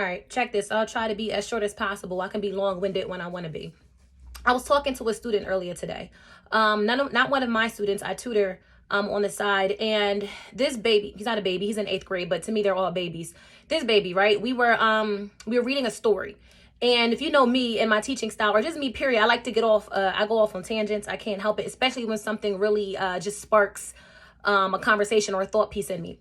All right, check this. I'll try to be as short as possible. I can be long-winded when I want to be. I was talking to a student earlier today. Not one of my students. I tutor on the side, and this baby, he's not a baby, he's in 8th grade, but to me they're all babies. This baby, right? We were reading a story. And if you know me and my teaching style, or just me, period, I like to get off, I go off on tangents. I can't help it, especially when something really just sparks a conversation or a thought piece in me.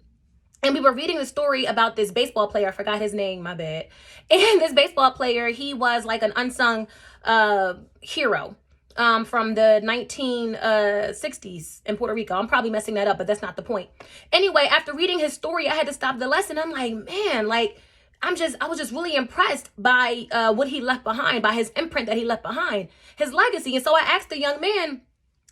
And we were reading the story about this baseball player. I forgot his name, my bad. And this baseball player, he was like an unsung hero from the 1960s in Puerto Rico. I'm probably messing that up, but that's not the point. Anyway, after reading his story, I had to stop the lesson. I'm like, man, like, I was just really impressed by what he left behind, by his imprint that he left behind, his legacy. And so I asked the young man,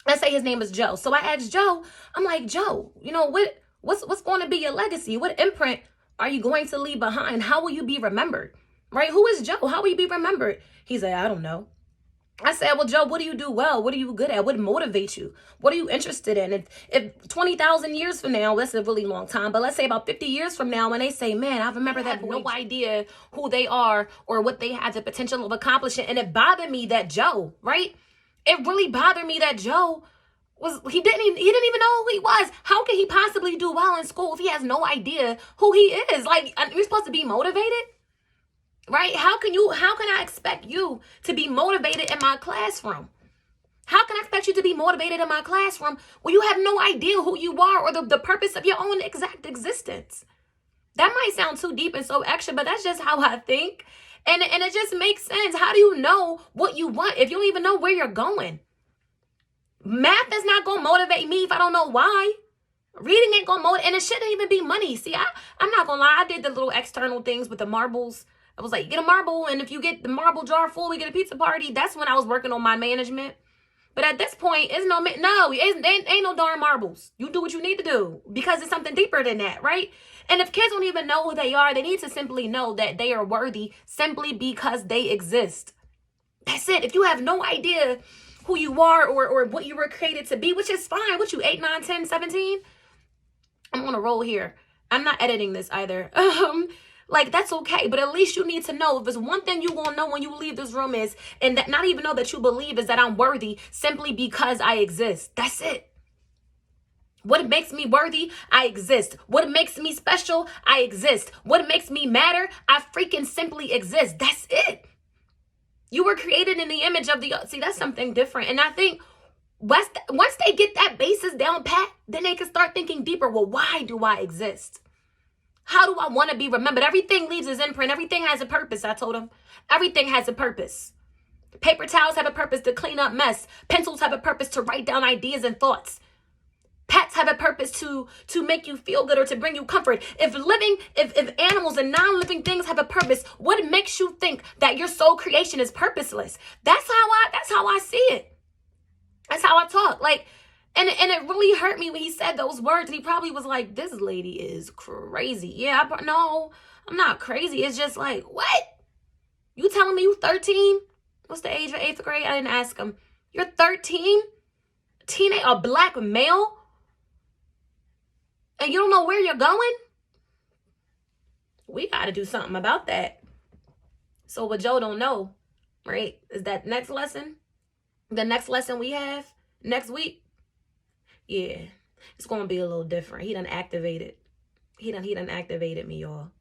let's say his name is Joe. So I asked Joe, I'm like, Joe, you know, what's going to be your legacy? What imprint are you going to leave behind? How will you be remembered? Right? Who is Joe? How will you be remembered? He said, I don't know. I said, well, Joe, what do you do well? What are you good at? What motivates you? What are you interested in? If 20,000 years from now, that's a really long time, but let's say about 50 years from now, when they say, man, I remember that, no idea who they are or what they had the potential of accomplishing. And it bothered me that Joe, right? It really bothered me that Joe he didn't even know who he was. How can he possibly do well in school if he has no idea who he is? Like, you're supposed to be motivated, right? How can I expect you to be motivated in my classroom? How can I expect you to be motivated in my classroom when you have no idea who you are or the purpose of your own exact existence? That might sound too deep and so extra, but that's just how I think. And it just makes sense. How do you know what you want if you don't even know where you're going? Math is not going to motivate me if I don't know why. Reading ain't going to motivate, and it shouldn't even be money. See, I'm not going to lie. I did the little external things with the marbles. I was like, you get a marble, and if you get the marble jar full, we get a pizza party. That's when I was working on my management. But at this point, ain't no darn marbles. You do what you need to do because it's something deeper than that, right? And if kids don't even know who they are, they need to simply know that they are worthy simply because they exist. That's it. If you have no idea who you are or what you were created to be, which is fine. What you, 8, 9, 10, 17? I'm on a roll here. I'm not editing this either. Like, that's okay. But at least you need to know, if there's one thing you gonna know when you leave this room is, and that not even know that you believe, is that I'm worthy simply because I exist. That's it. What makes me worthy? I exist. What makes me special? I exist. What makes me matter? I freaking simply exist. That's it. You were created in the image of the... See, that's something different. And I think once they get that basis down pat, then they can start thinking deeper. Well, why do I exist? How do I want to be remembered? Everything leaves its imprint. Everything has a purpose, I told him. Everything has a purpose. Paper towels have a purpose to clean up mess. Pencils have a purpose to write down ideas and thoughts. Pets have a purpose to make you feel good or to bring you comfort. If animals and non-living things have a purpose, what makes you think that your soul creation is purposeless? That's how I see it. That's how I talk. Like, and it really hurt me when he said those words. And he probably was like, "This lady is crazy." Yeah, no, I'm not crazy. It's just like, what? You telling me you 13? What's the age of 8th grade? I didn't ask him. You're 13? A black male? And you don't know where you're going? We got to do something about that. So what Joe don't know, right, is that next lesson, the next lesson we have next week, yeah, it's going to be a little different. He done activated. He done activated me, y'all.